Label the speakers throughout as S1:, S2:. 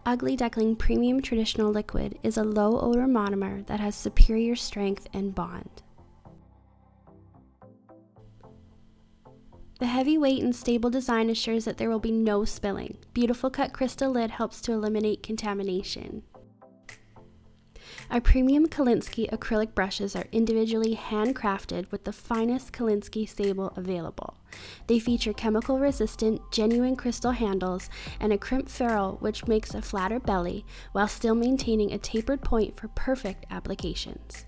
S1: Ugly Duckling Premium Traditional Liquid is a low-odor monomer that has superior strength and bond. The heavy weight and stable design assures that there will be no spilling. Beautiful cut crystal lid helps to eliminate contamination. Our premium Kolinsky acrylic brushes are individually handcrafted with the finest Kolinsky sable available. They feature chemical-resistant, genuine crystal handles and a crimp ferrule which makes a flatter belly while still maintaining a tapered point for perfect applications.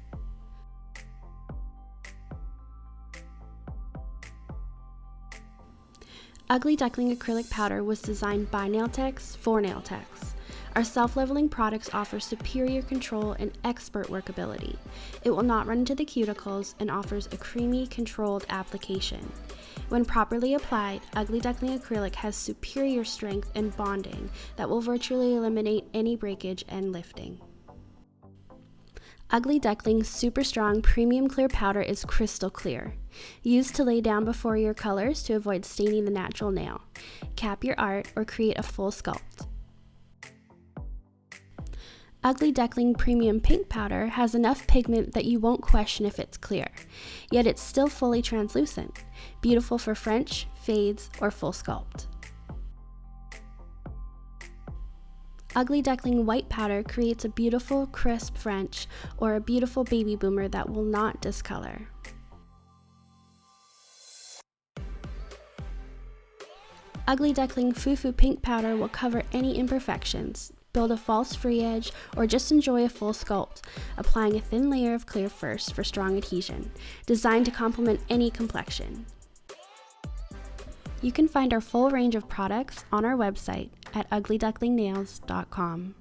S1: Ugly Duckling acrylic powder was designed by Nailtechs for Nailtechs. Our self-leveling products offer superior control and expert workability. It will not run into the cuticles and offers a creamy, controlled application. When properly applied, Ugly Duckling acrylic has superior strength and bonding that will virtually eliminate any breakage and lifting. Ugly Duckling's super strong premium clear powder is crystal clear. Used to lay down before your colors to avoid staining the natural nail. Cap your art or create a full sculpt. Ugly Duckling Premium Pink Powder has enough pigment that you won't question if it's clear, yet it's still fully translucent, beautiful for French, fades, or full sculpt. Ugly Duckling White Powder creates a beautiful, crisp French or a beautiful baby boomer that will not discolor. Ugly Duckling Fufu Pink Powder will cover any imperfections, build a false free edge, or just enjoy a full sculpt, applying a thin layer of clear first for strong adhesion, designed to complement any complexion. You can find our full range of products on our website at uglyducklingnails.com.